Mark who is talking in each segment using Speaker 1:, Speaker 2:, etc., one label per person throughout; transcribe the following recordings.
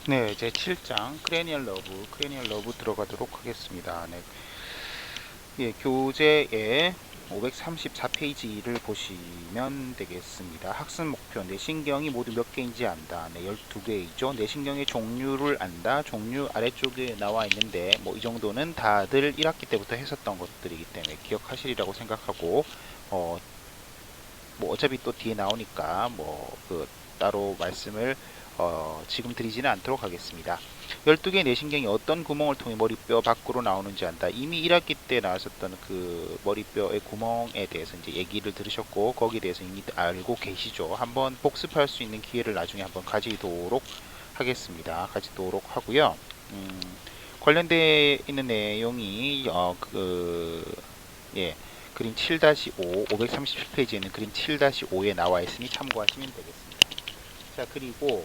Speaker 1: 네, 제 7장 크레니얼 러브 들어가도록 하겠습니다. 네, 예, 교재의 534페이지를 보시면 되겠습니다. 학습 목표, 내신경이 모두 몇 개인지 안다. 네, 12개이죠. 내신경의 종류를 안다. 종류 아래쪽에 나와 있는데, 뭐 이 정도는 다들 1학기 때부터 했었던 것들이기 때문에 기억하시리라고 생각하고, 어, 뭐 어차피 또 뒤에 나오니까 뭐 그 따로 말씀을 지금 드리지는 않도록 하겠습니다. 12개의 내신경이 어떤 구멍을 통해 머리뼈 밖으로 나오는지 안다. 이미 1학기 때 나왔었던 그 머리뼈의 구멍에 대해서 이제 얘기를 들으셨고 거기에 대해서 이미 알고 계시죠. 한번 복습할 수 있는 기회를 나중에 한번 가지도록 하겠습니다. 가지도록 하고요. 음, 관련되어 있는 내용이 예, 그림 7-5, 537페이지에는 그림 7-5에 나와 있으니 참고하시면 되겠습니다. 자, 그리고요.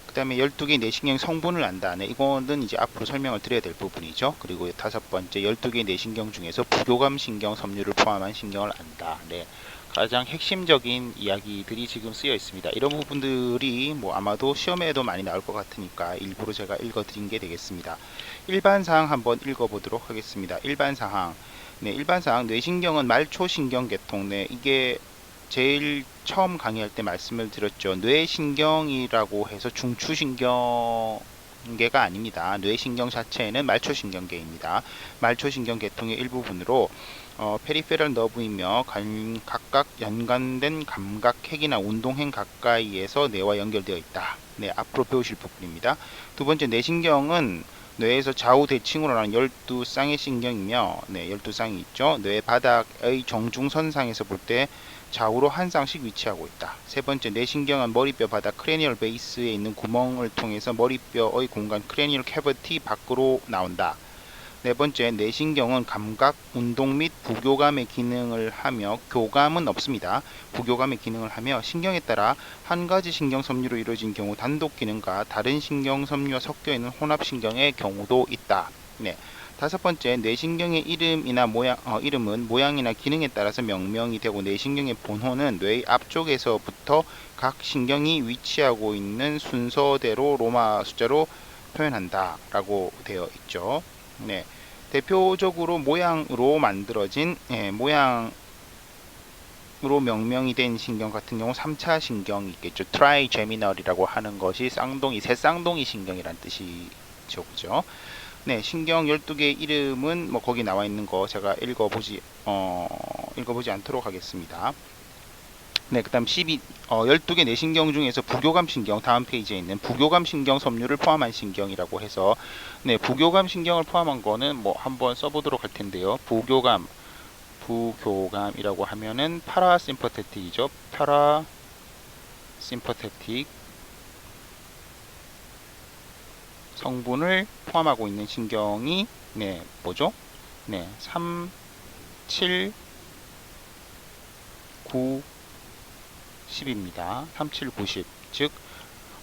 Speaker 1: 그 다음에 12개 내신경 성분을 안다. 네, 이거는 이제 앞으로 설명을 드려야 될 부분이죠. 그리고 다섯 번째, 12개 내신경 중에서 부교감 신경 섬유를 포함한 신경을 안다. 네, 가장 핵심적인 이야기들이 지금 쓰여 있습니다. 이런 부분들이 뭐 아마도 시험에도 많이 나올 것 같으니까 일부러 제가 읽어드린 게 되겠습니다. 일반사항 한번 읽어보도록 하겠습니다. 일반사항. 네, 일반사항. 뇌신경은 말초신경계통. 네, 이게 제일 처음 강의할 때 말씀을 드렸죠. 뇌신경이라고 해서 중추신경계가 아닙니다. 뇌신경 자체는 말초신경계입니다. 말초신경 계통의 일부분으로 페리페럴 너브이며 각각 연관된 감각핵이나 운동행 가까이에서 뇌와 연결되어 있다. 네, 앞으로 배우실 부분입니다. 두 번째, 뇌신경은 뇌에서 좌우 대칭으로 나는 12쌍의 신경이며, 네, 12쌍이 있죠. 뇌 바닥의 정중선상에서 볼 때 좌우로 한 쌍씩 위치하고 있다. 세 번째, 뇌신경은 머리뼈 바닥 크레니얼 베이스에 있는 구멍을 통해서 머리뼈의 공간 크레니얼 캐버티 밖으로 나온다. 네 번째, 뇌신경은 감각, 운동 및 부교감의 기능을 하며 교감은 없습니다. 부교감의 기능을 하며 신경에 따라 한 가지 신경 섬유로 이루어진 경우 단독 기능과 다른 신경 섬유와 섞여 있는 혼합 신경의 경우도 있다. 네. 다섯 번째, 뇌신경의 이름은 모양이나 기능에 따라서 명명이 되고 뇌신경의 본호는 뇌의 앞쪽에서부터 각 신경이 위치하고 있는 순서대로 로마 숫자로 표현한다 라고 되어 있죠. 네, 대표적으로 모양으로 명명이 된 신경 같은 경우 3차 신경이 있겠죠. 트라이제미널이라고 하는 것이 새쌍둥이 신경이란 뜻이죠. 그죠? 네, 신경 12개의 이름은 뭐 거기 나와 있는 거 제가 읽어보지 않도록 하겠습니다. 네, 그 다음 12개 내신경 중에서 부교감 신경, 다음 페이지에 있는 부교감 신경 섬유를 포함한 신경이라고 해서, 네, 부교감 신경을 포함한 거는 뭐 한번 써보도록 할 텐데요. 부교감이라고 하면은 파라심퍼테틱이죠. 파라심퍼테틱 성분을 포함하고 있는 신경이, 네, 뭐죠? 네, 3, 7, 9, 10입니다. 3, 7, 9, 10. 즉,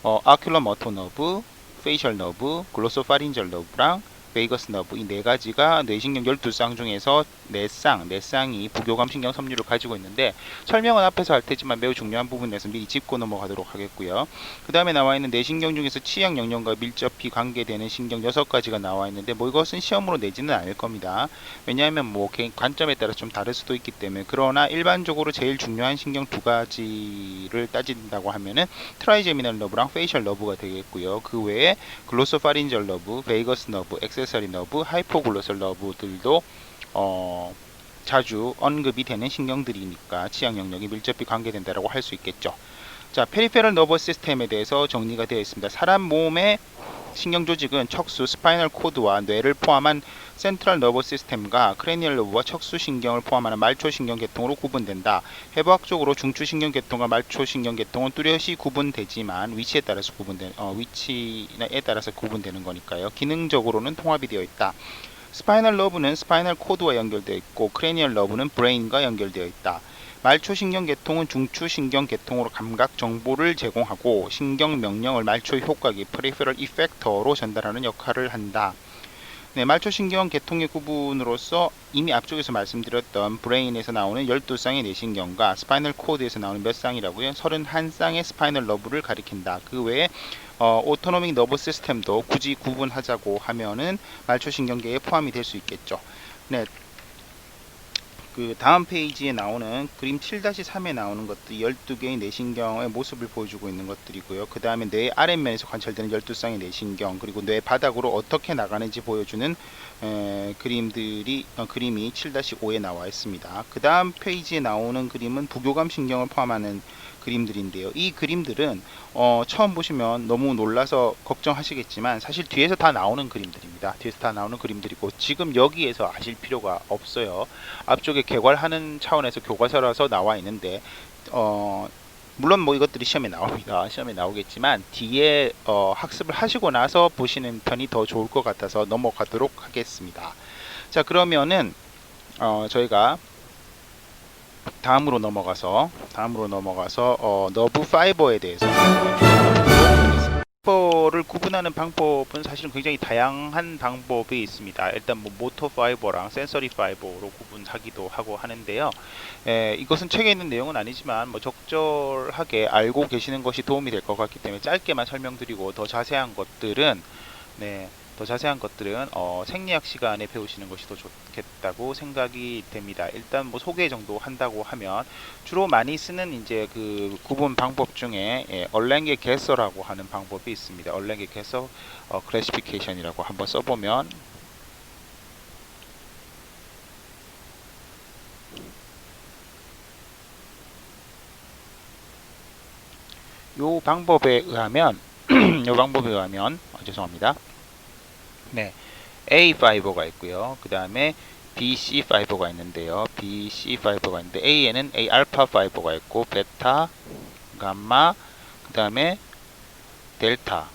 Speaker 1: 아큘러 머토 너브, 페이셜 너브, 글로소파린절 너브랑 베이거스 너브 이 네 가지가 뇌신경 12쌍 중에서 4쌍이 부교감 신경 섬유를 가지고 있는데 설명은 앞에서 할 테지만 매우 중요한 부분에서 미리 짚고 넘어가도록 하겠고요. 그 다음에 나와 있는 뇌신경 중에서 치약 영역과 밀접히 관계되는 신경 6가지가 나와 있는데 뭐 이것은 시험으로 내지는 않을 겁니다. 왜냐하면 뭐 개인 관점에 따라 좀 다를 수도 있기 때문에. 그러나 일반적으로 제일 중요한 신경 2가지를 따진다고 하면은 트라이제미널 너브랑 페이셜 너브가 되겠고요. 그 외에 글로소파린절 너브, 베이거스 너브, 액세서리 너브, 하이포글로설 너브들도 자주 언급이 되는 신경들이니까 치약 영역이 밀접히 관계된다라고 할 수 있겠죠. 자, 페리페럴 너버 시스템에 대해서 정리가 되어 있습니다. 사람 몸의 신경 조직은 척수, 스파이널 코드와 뇌를 포함한 센트럴 너버 시스템과 크레니얼 너브와 척수 신경을 포함하는 말초신경 계통으로 구분된다. 해부학적으로 중추신경 계통과 말초신경 계통은 뚜렷이 구분되지만 위치에 따라서 구분되는 거니까요. 기능적으로는 통합이 되어 있다. 스파이널 너브는 스파이널 코드와 연결되어 있고 크레니얼 너브는 브레인과 연결되어 있다. 말초신경 계통은 중추신경 계통으로 감각 정보를 제공하고 신경 명령을 말초 효과기 (peripheral effector로 전달하는 역할을 한다. 네, 말초신경 계통의 구분으로서 이미 앞쪽에서 말씀드렸던 브레인에서 나오는 12쌍의 뇌신경과 스파이널 코드에서 나오는 몇 쌍이라고요? 31쌍의 스파이널 너브를 가리킨다. 그 외에 오토노믹 너브 시스템도 굳이 구분하자고 하면은 말초신경계에 포함이 될 수 있겠죠. 네, 그 다음 페이지에 나오는 그림 7-3에 나오는 것들 12개의 뇌신경의 모습을 보여주고 있는 것들이고요. 그 다음에 뇌 아랫면에서 관찰되는 12쌍의 뇌신경, 그리고 뇌 바닥으로 어떻게 나가는지 보여주는 그림이 7-5에 나와 있습니다. 그 다음 페이지에 나오는 그림은 부교감 신경을 포함하는 그림들인데요. 이 그림들은 처음 보시면 너무 놀라서 걱정하시겠지만 사실 뒤에서 다 나오는 그림들입니다. 뒤에서 다 나오는 그림들이고 지금 여기에서 아실 필요가 없어요. 앞쪽에 개괄하는 차원에서 교과서라서 나와 있는데 물론 뭐 이것들이 시험에 나옵니다. 시험에 나오겠지만 뒤에 학습을 하시고 나서 보시는 편이 더 좋을 것 같아서 넘어가도록 하겠습니다. 자, 그러면은 저희가 다음으로 넘어가서 너브 파이버에 대해서 파이버를 구분하는 방법은 사실은 굉장히 다양한 방법이 있습니다. 일단 뭐 모터 파이버랑 센서리 파이버로 구분하기도 하고 하는데요. 이것은 책에 있는 내용은 아니지만 뭐 적절하게 알고 계시는 것이 도움이 될 것 같기 때문에 짧게만 설명드리고 더 자세한 것들은 생리학 시간에 배우시는 것이 더 좋겠다고 생각이 됩니다. 일단 뭐 소개 정도 한다고 하면 주로 많이 쓰는 이제 그 구분 방법 중에 얼랭게 개서라고 하는 방법이 있습니다. 얼랭게 개서 클래시피케이션이라고 한번 써보면 요 방법에 의하면 죄송합니다. 네, A 파이버가 있고요. 그 다음에 BC 파이버가 있는데요. A에는 A 알파 파이버가 있고 베타, 감마, 그 다음에 델타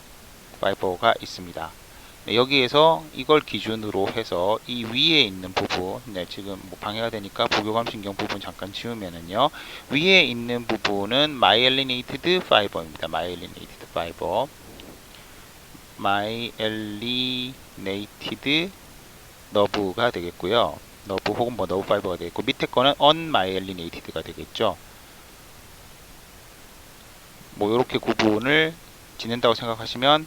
Speaker 1: 파이버가 있습니다. 네, 여기에서 이걸 기준으로 해서 이 위에 있는 부분, 지금 뭐 방해가 되니까 부교감 신경 부분 잠깐 지우면은요, 위에 있는 부분은 마이엘리네이티드 파이버입니다. 마이엘리네이티드 너브가 되겠고요. 너브 혹은 뭐 너브 파이버가 되겠고, 밑에 거는 unmyelinated 되겠죠. 뭐 이렇게 구분을 짓는다고 생각하시면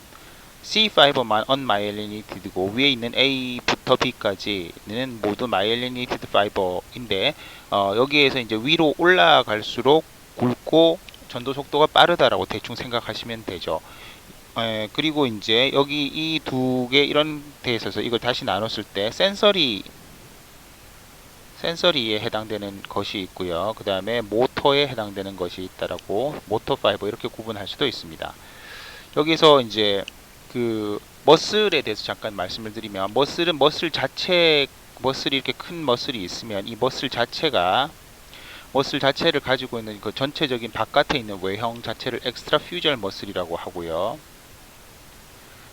Speaker 1: C 파이버만 unmyelinated고 위에 있는 A부터 B까지는 모두 myelinated 파이버인데 여기에서 이제 위로 올라갈수록 굵고 전도 속도가 빠르다라고 대충 생각하시면 되죠. 그리고 이제 여기 이 두 개 이런 데 있어서 이걸 다시 나눴을 때 센서리에 해당되는 것이 있고요. 그 다음에 모터에 해당되는 것이 있다라고 모터 파이버 이렇게 구분할 수도 있습니다. 여기서 이제 그 머슬에 대해서 잠깐 말씀을 드리면 머슬은 머슬이 이렇게 큰 머슬이 있으면 이 머슬 자체를 가지고 있는 그 전체적인 바깥에 있는 외형 자체를 엑스트라 퓨절 머슬이라고 하고요.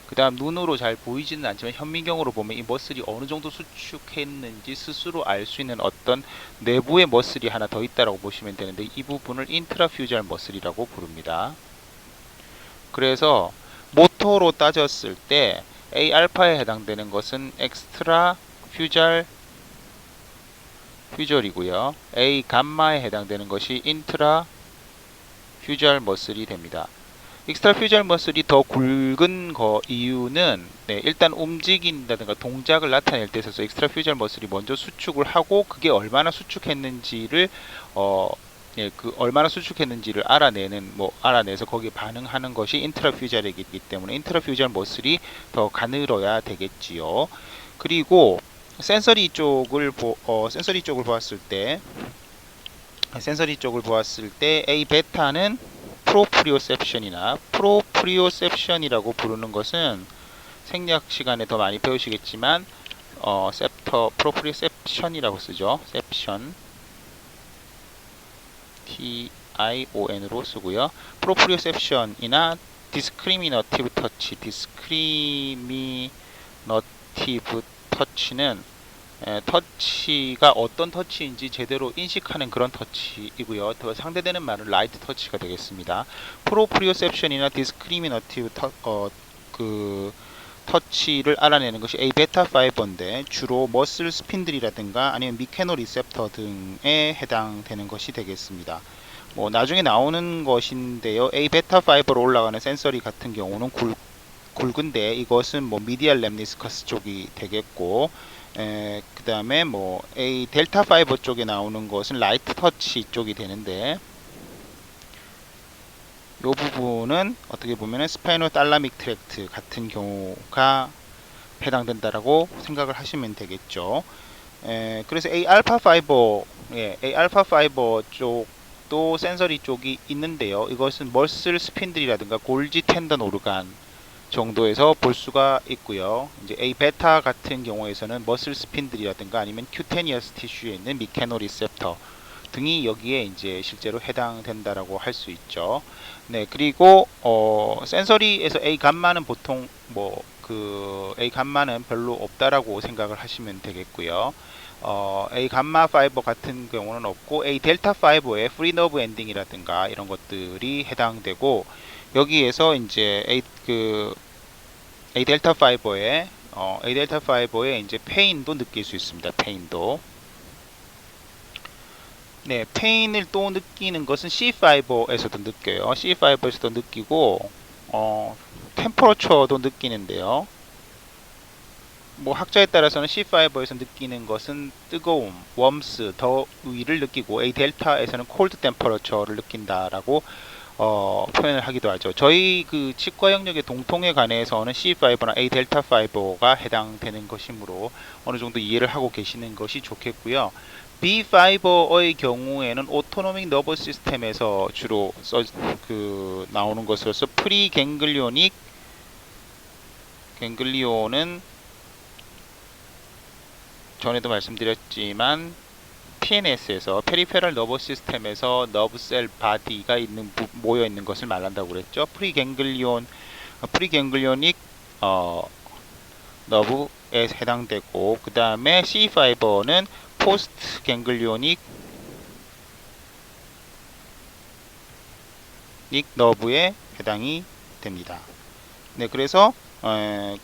Speaker 1: 그 다음 눈으로 잘 보이지는 않지만 현미경으로 보면 이 머슬이 어느 정도 수축했는지 스스로 알 수 있는 어떤 내부의 머슬이 하나 더 있다라고 보시면 되는데 이 부분을 인트라퓨절 머슬이라고 부릅니다. 그래서 모터로 따졌을 때 A 알파에 해당되는 것은 엑스트라 퓨절이고요. A 감마에 해당되는 것이 인트라 퓨절 머슬이 됩니다. 엑스트라 퓨절 머슬이 더 굵은 이유는 일단 움직인다든가 동작을 나타낼 때 있어서 엑스트라 퓨절 머슬이 먼저 수축을 하고 그게 얼마나 수축했는지를 알아내서 거기에 반응하는 것이 인트라퓨절이기 때문에 인트라퓨절 머슬이 더 가늘어야 되겠지요. 그리고 센서리 쪽을 보았을 때 A 베타는 프로프리오셉션이라고 부르는 것은 생리학 시간에 더 많이 배우시겠지만 프로프리오셉션이라고 쓰죠. 셉션 TION으로 쓰고요. 프로프리오셉션이나 디스크리미너티브 터치는 터치가 어떤 터치인지 제대로 인식하는 그런 터치이고요. 더 상대되는 말은 라이트 터치가 되겠습니다. 프로프리오셉션이나 디스크리미너티브 터치를 알아내는 것이 A 베타 파이버인데 주로 머슬 스핀들이라든가 아니면 미케노 리셉터 등에 해당되는 것이 되겠습니다. 뭐 나중에 나오는 것인데요. A 베타 파이버로 올라가는 센서리 같은 경우는 굵은데 이것은 뭐 미디얼 렘니스커스 쪽이 되겠고, 그 다음에 뭐 A 델타 파이버 쪽에 나오는 것은 라이트 터치 쪽이 되는데, 이 부분은 어떻게 보면 스파이노 달라믹 트랙트 같은 경우가 해당된다라고 생각을 하시면 되겠죠. 그래서 A 알파 파이버, A 알파 파이버 쪽도 센서리 쪽이 있는데요. 이것은 머슬 스핀들이라든가 골지 텐던 오르간 정도에서 볼 수가 있고요. 이제 A 베타 같은 경우에서는 머슬 스핀들이라든가 아니면 큐테니어스 티슈에 있는 미케노 리셉터 등이 여기에 이제 실제로 해당된다라고 할 수 있죠. 네, 그리고 센서리에서 A 감마는 보통 뭐 그 A 감마는 별로 없다라고 생각을 하시면 되겠고요. A 감마 파이버 같은 경우는 없고 A 델타 파이버의 프리 너브 엔딩이라든가 이런 것들이 해당되고, 여기에서 이제 A 델타 파이버의 이제 페인도 느낄 수 있습니다. 페인도. 네, 페인을 또 느끼는 것은 C 파이버에서도 느껴요. C 파이버에서도 느끼고, 템퍼러처도 느끼는데요. 뭐 학자에 따라서는 C 파이버에서 느끼는 것은 뜨거움, 웜스, 더위를 느끼고 A 델타에서는 콜드 템퍼러처를 느낀다라고 표현을 하기도 하죠. 저희 그 치과 영역의 동통에 관해서는 C5나 A 델타 파이버가 해당되는 것이므로 어느 정도 이해를 하고 계시는 것이 좋겠고요. B 파이버의 경우에는 오토노믹 너버 시스템에서 주로 나오는 것으로서 프리 갱글리온은 전에도 말씀드렸지만 PNS에서 페리페럴 너버 시스템에서 너브셀 바디가 모여 있는 것을 말한다고 그랬죠. 프리갱글리오닉 너브에 해당되고, 그 다음에 C 파이버는 포스트 갱글리오닉 너브에 해당이 됩니다. 네, 그래서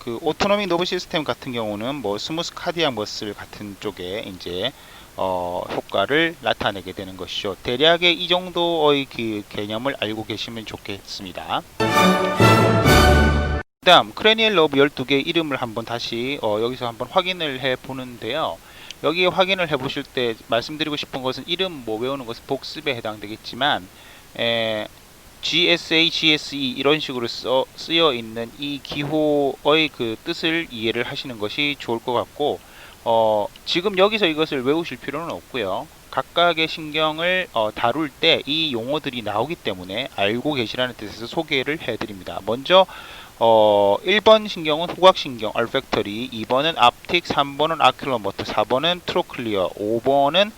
Speaker 1: 그 오토노믹 너브 시스템 같은 경우는 뭐 스무스 카디악 머슬 같은 쪽에 이제 효과를 나타내게 되는 것이죠. 대략의 이 정도의 그 개념을 알고 계시면 좋겠습니다. 그 다음 크레니얼 너브 12개의 이름을 한번 다시 여기서 한번 확인을 해 보는데요. 여기에 확인을 해 보실 때 말씀드리고 싶은 것은 이름 뭐 외우는 것은 복습에 해당되겠지만, GSA, GSE 이런 식으로 쓰여 있는 이 기호의 그 뜻을 이해를 하시는 것이 좋을 것 같고, 지금 여기서 이것을 외우실 필요는 없고요. 각각의 신경을 다룰 때 이 용어들이 나오기 때문에 알고 계시라는 뜻에서 소개를 해드립니다. 먼저 1번 신경은 후각신경 얼팩터리, 2번은 앞틱, 3번은 아큘러모터, 4번은 트로클리어, 5번은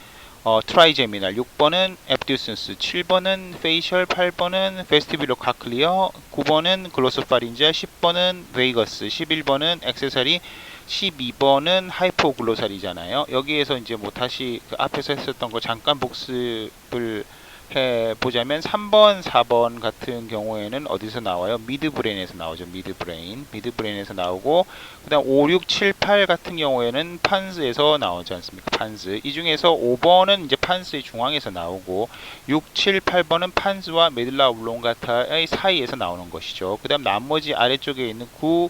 Speaker 1: 트라이제미널, 6번은 앱듀슨스, 7번은 페이셜, 8번은 베스티뷸러 카클리어, 9번은 글로소파린지아, 10번은 베이거스, 11번은 액세서리, 12번은 하이포글로살이잖아요. 여기에서 이제 뭐 다시 그 앞에서 했었던 거 잠깐 복습을 해보자면 3번, 4번 같은 경우에는 어디서 나와요? 미드브레인에서 나오죠. 미드브레인에서 나오고, 그 다음 5, 6, 7, 8 같은 경우에는 판스에서 나오지 않습니까? 판스. 이 중에서 5번은 이제 판스의 중앙에서 나오고, 6, 7, 8번은 판스와 메들라 오블롱가타의 사이에서 나오는 것이죠. 그 다음 나머지 아래쪽에 있는 9,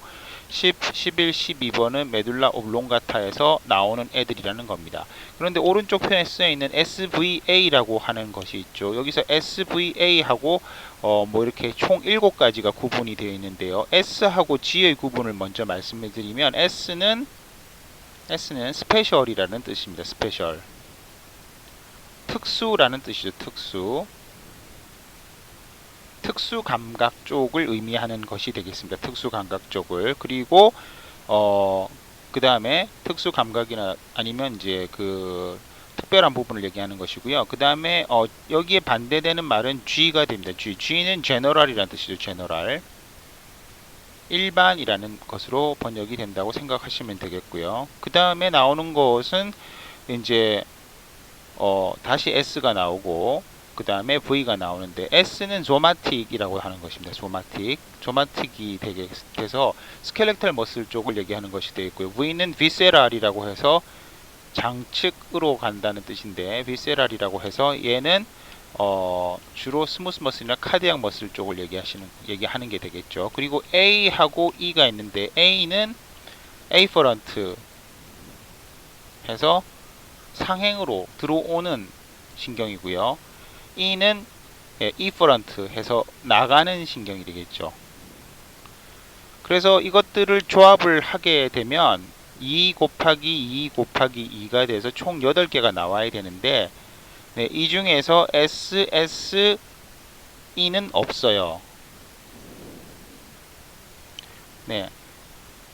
Speaker 1: 10, 11, 12번은 메둘라 오블롱가타에서 나오는 애들이라는 겁니다. 그런데 오른쪽 편에 쓰여 있는 SVA라고 하는 것이 있죠. 여기서 SVA하고 뭐 이렇게 총 7가지가 구분이 되어 있는데요. S하고 G의 구분을 먼저 말씀을 드리면 S는 스페셜이라는 뜻입니다. 스페셜. 특수라는 뜻이죠. 특수 감각 쪽을 의미하는 것이 되겠습니다. 특수 감각 쪽을. 그리고 그 다음에 특수 감각이나 아니면 이제 그 특별한 부분을 얘기하는 것이고요. 그 다음에 여기에 반대되는 말은 G가 됩니다. G는 general이라는 뜻이죠. general. 일반이라는 것으로 번역이 된다고 생각하시면 되겠고요. 그 다음에 나오는 것은 이제 다시 S가 나오고, 그 다음에 V가 나오는데 S는 소마틱이라고 하는 것입니다. 소마틱이 돼서 스켈레탈 머슬 쪽을 얘기하는 것이 되어 있고요. V는 비세랄이라고 해서 장측으로 간다는 뜻인데, 비세랄이라고 해서 얘는 주로 스무스 머슬이나 카디악 머슬 쪽을 얘기하는 게 되겠죠. 그리고 A하고 E가 있는데, A는 에이퍼런트 해서 상행으로 들어오는 신경이고요. E는 이퍼런트 해서 나가는 신경이 되겠죠. 그래서 이것들을 조합을 하게 되면 2 곱하기 2 곱하기 2가 돼서 총 8개가 나와야 되는데, 네, 이 중에서 SSE는 없어요. 네,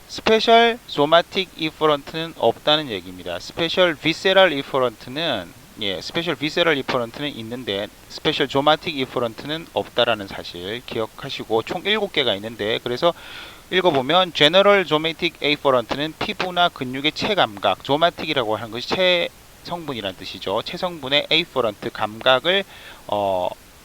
Speaker 1: 스페셜 소마틱 이퍼런트는 없다는 얘기입니다. 스페셜 비세랄 이퍼런트는 있는데 스페셜 조마틱 이퍼런트는 없다라는 사실 기억하시고, 총 7개가 있는데, 그래서 읽어보면 제너럴 조매틱 에이퍼런트는 피부나 근육의 체감각, 조마틱이라고 하는 것이 체성분이란 뜻이죠. 체성분의 에이퍼런트 감각을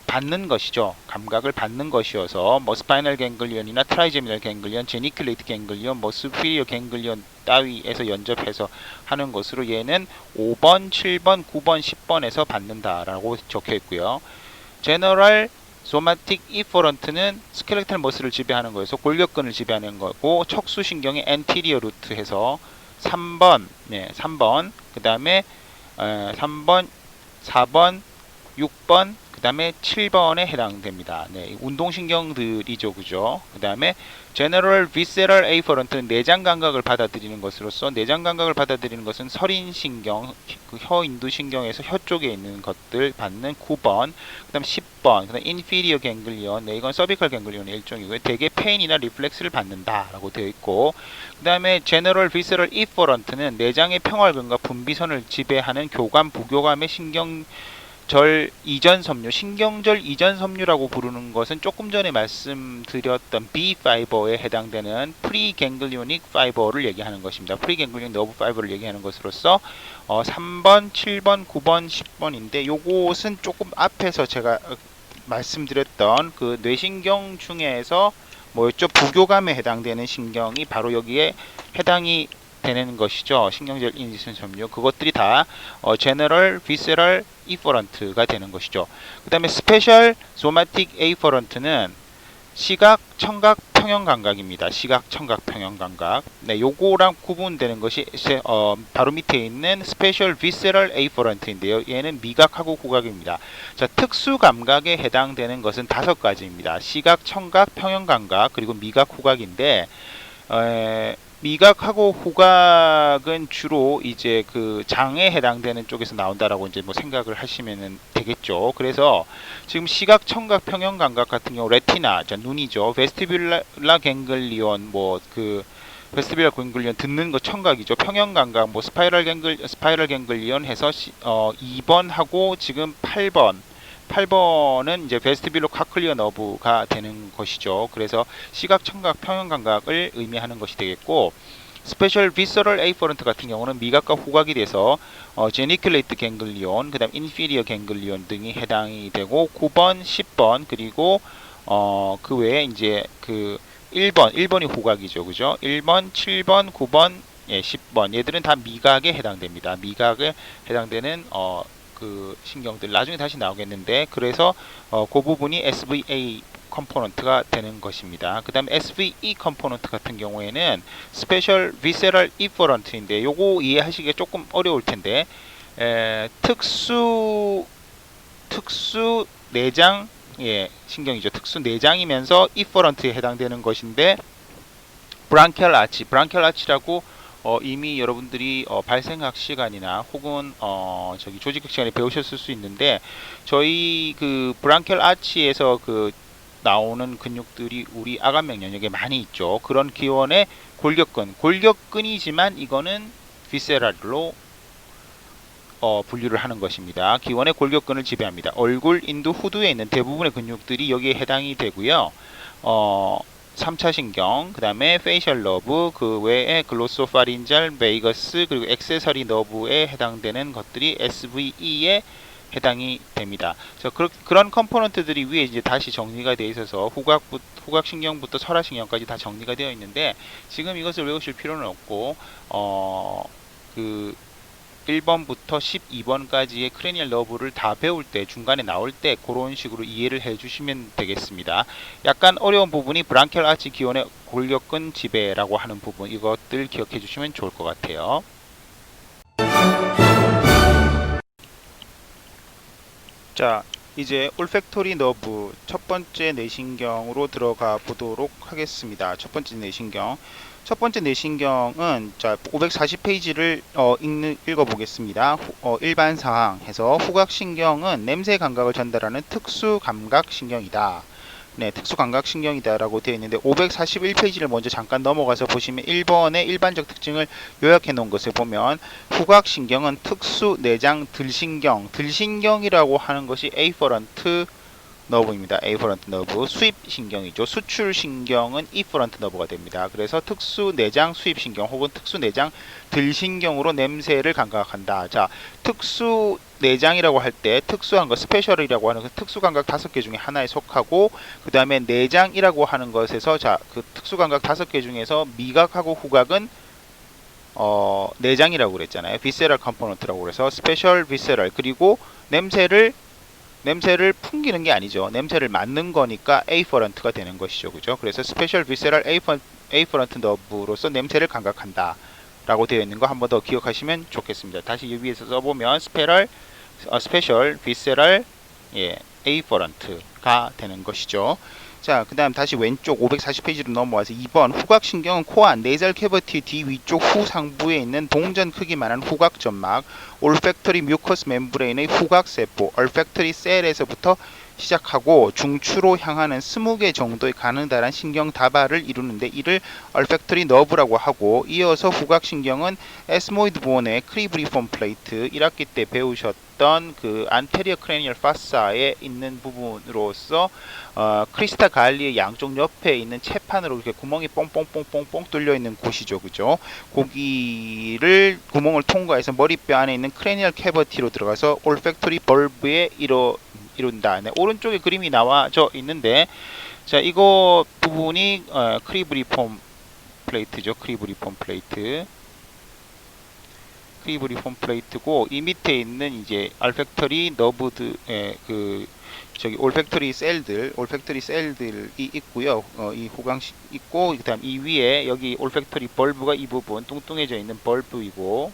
Speaker 1: 받는 것이죠. 감각을 받는 것이어서 뭐 스파이널 갱글리언이나 트라이제미널 갱글리언, 제니큘레이트 갱글리언, 뭐 수피리어 갱글리언 따위에서 연접해서 하는 것으로 얘는 5번, 7번, 9번, 10번에서 받는다라고 적혀 있고요. 제너럴 소마틱 이퍼런트는 스켈레탈 머슬을 지배하는 거여서 골격근을 지배하는 거고, 척수신경의 엔티리어 루트 해서 3번, 그 다음에 3번, 4번, 6번, 그 다음에 7번에 해당됩니다. 네, 운동신경들이죠, 그죠? 그 다음에 General Visceral Afferent는 내장 감각을 받아들이는 것으로서, 내장 감각을 받아들이는 것은 설인신경, 그 혀인두신경에서 혀 쪽에 있는 것들 받는 9번, 그 다음 10번, 그 다음 Inferior Ganglion, 네, 이건 서비컬 갱글리온의 일종이고요. 대개 페인이나 리플렉스를 받는다라고 되어 있고, 그 다음에 General Visceral Efferent는 내장의 평활근과 분비선을 지배하는 교감, 부교감의 신경절 이전 섬유, 신경절 이전 섬유라고 부르는 것은 조금 전에 말씀드렸던 B 파이버에 해당되는 프리갱글리오닉 파이버를 얘기하는 것입니다. 프리갱글리오닉 너브 파이버를 얘기하는 것으로서 3번, 7번, 9번, 10번인데, 요것은 조금 앞에서 제가 말씀드렸던 그 뇌신경 중에서 뭐였죠? 부교감에 해당되는 신경이 바로 여기에 해당이 되는 것이죠. 신경절 인지선 섬유, 그것들이 다 제너럴 비세럴 이퍼런트가 되는 것이죠. 그 다음에 스페셜 소마틱 에이퍼런트는 시각, 청각, 평형 감각입니다. 시각, 청각, 평형 감각. 네, 요거랑 구분되는 것이 바로 밑에 있는 스페셜 비세럴 에이퍼런트인데요. 얘는 미각하고 후각입니다. 자, 특수 감각에 해당되는 것은 5가지입니다. 시각, 청각, 평형 감각, 그리고 미각, 후각인데, 미각하고 후각은 주로 이제 그 장에 해당되는 쪽에서 나온다라고 이제 뭐 생각을 하시면 되겠죠. 그래서 지금 시각, 청각, 평형 감각 같은 경우 레티나, 눈이죠. 베스티뷸라 갱글리온, 뭐 그 베스티뷸라 갱글리온 듣는 거 청각이죠. 평형 감각, 뭐 스파이럴 갱글리온 해서 2번 하고 지금 8번은 이제 베스티뷸로 카클리어 너브가 되는 것이죠. 그래서 시각, 청각, 평형 감각을 의미하는 것이 되겠고, 스페셜 비서럴 에이퍼런트 같은 경우는 미각과 후각이 돼서 제니큘레이트 갱글리온, 그다음 인피리어 갱글리온 등이 해당이 되고, 9번, 10번, 그리고 그 외에 이제 그 1번이 후각이죠. 그죠? 1번, 7번, 9번, 10번. 얘들은 다 미각에 해당됩니다. 미각에 해당되는 그 신경들 나중에 다시 나오겠는데, 그래서 그 부분이 SVA 컴포넌트가 되는 것입니다. 그 다음 SVE 컴포넌트 같은 경우에는 스페셜 비세럴 이퍼런트인데, 요거 이해하시기가 조금 어려울 텐데, 특수 내장 신경이죠. 특수 내장이면서 이퍼런트에 해당되는 것인데, 브랑키얼 아치라고 이미 여러분들이 발생학 시간이나 혹은 조직학 시간에 배우셨을 수 있는데, 저희 그 브랑키얼 아치에서 그 나오는 근육들이 우리 아간명 연역에 많이 있죠. 그런 기원의 골격근이지만 이거는 비세랄로 분류를 하는 것입니다. 기원의 골격근을 지배합니다. 얼굴, 인두, 후두에 있는 대부분의 근육들이 여기에 해당이 되고요. 3차 신경, 그 다음에 페이셜 너브, 그 외에 글로소파린잘, 베이거스, 그리고 액세서리 너브에 해당되는 것들이 SVE에 해당이 됩니다. 그런 컴포넌트들이 위에 이제 다시 정리가 되어 있어서 후각신경부터 설화신경까지 다 정리가 되어 있는데 지금 이것을 외우실 필요는 없고 그 1번부터 12번까지의 크레니얼 너브를 다 배울 때 중간에 나올 때 그런 식으로 이해를 해주시면 되겠습니다. 약간 어려운 부분이 브랑키얼 아치 기원의 골격근 지배라고 하는 부분, 이것들 기억해 주시면 좋을 것 같아요. 자, 이제 올팩토리 너브 첫 번째 뇌신경으로 들어가 보도록 하겠습니다. 첫 번째 뇌신경. 첫 번째 뇌신경은 자 540페이지를 읽어 보겠습니다. 일반 사항 해서 후각신경은 냄새 감각을 전달하는 특수 감각 신경이다. 네, 특수 감각 신경이다라고 되어 있는데 541페이지를 먼저 잠깐 넘어가서 보시면 1번의 일반적 특징을 요약해 놓은 것을 보면 후각신경은 특수 내장 들신경, 들신경이라고 하는 것이 에이퍼런트 너브입니다. 에이퍼런트 너브. 수입 신경이죠. 수출 신경은 이퍼런트 너브가 됩니다. 그래서 특수 내장 수입 신경 혹은 특수 내장 들신경으로 냄새를 감각한다. 자, 특수 내장이라고 할 때 특수한 거 스페셜이라고 하는 그 특수 감각 5개 중에 하나에 속하고 그다음에 내장이라고 하는 것에서 자, 그 특수 감각 5개 중에서 미각하고 후각은 내장이라고 그랬잖아요. 비세럴 컴포넌트라고 그래서 스페셜 비세럴 그리고 냄새를 풍기는 게 아니죠. 냄새를 맡는 거니까 에이퍼런트가 되는 것이죠. 그죠? 그래서 스페셜 비세럴 에이퍼런트 너브로서 냄새를 감각한다. 라고 되어 있는 거 한 번 더 기억하시면 좋겠습니다. 다시 여기에서 써보면 스페셜 비세럴 에이퍼런트가 되는 것이죠. 자, 그 다음 다시 왼쪽 540페이지로 넘어와서 2번 후각신경은 코와 네이잘 캐버티 뒤 위쪽 후상부에 있는 동전 크기만한 후각점막 올팩터리 뮤커스 멤브레인의 후각세포 얼팩터리 셀에서부터 시작하고 중추로 향하는 20개 정도의 가느다란 신경 다발을 이루는데 이를 얼팩터리 너브라고 하고 이어서 후각신경은 에스모이드 본의 크리브리폼 플레이트 1학기 때 배우셨던 그 안테리어 크레니얼 파사에 있는 부분으로서 크리스타 갈리의 양쪽 옆에 있는 채판으로 이렇게 구멍이 뽕뽕뽕뽕뽕 뚫려 있는 곳이죠. 그죠? 고기를 구멍을 통과해서 머리뼈 안에 있는 크레니얼 캐버티로 들어가서 올팩토리 벌브에 이룬다. 네, 오른쪽에 그림이 나와져 있는데 자, 이거 부분이 크리브리폼 플레이트죠. 크리브리폼 플레이트고 이 밑에 있는 이제 알팩터리 너브드 올팩터리 셀들이 있고요. 이 후광식 있고 그다음 이 위에 여기 올팩터리 벌브가 이 부분 뚱뚱해져 있는 벌브이고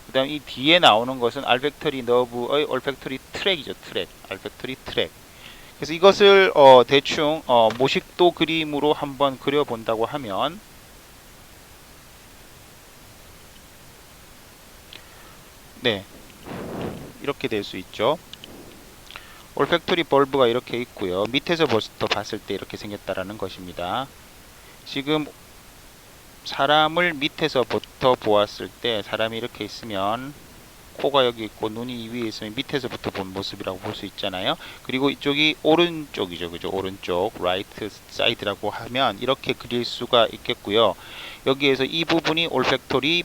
Speaker 1: 그다음 이 뒤에 나오는 것은 알팩터리 너브의 올팩터리 트랙이죠. 알팩터리 트랙. 그래서 이것을 대충 모식도 그림으로 한번 그려본다고 하면 네, 이렇게 될 수 있죠. 올팩토리 벌브가 이렇게 있고요. 밑에서부터 봤을 때 이렇게 생겼다라는 것입니다. 지금 사람을 밑에서부터 보았을 때 사람이 이렇게 있으면 코가 여기 있고 눈이 이 위에 있으면 밑에서부터 본 모습이라고 볼 수 있잖아요. 그리고 이쪽이 오른쪽이죠. 그죠? 오른쪽 라이트 사이드라고 하면 이렇게 그릴 수가 있겠고요. 여기에서 이 부분이 올팩토리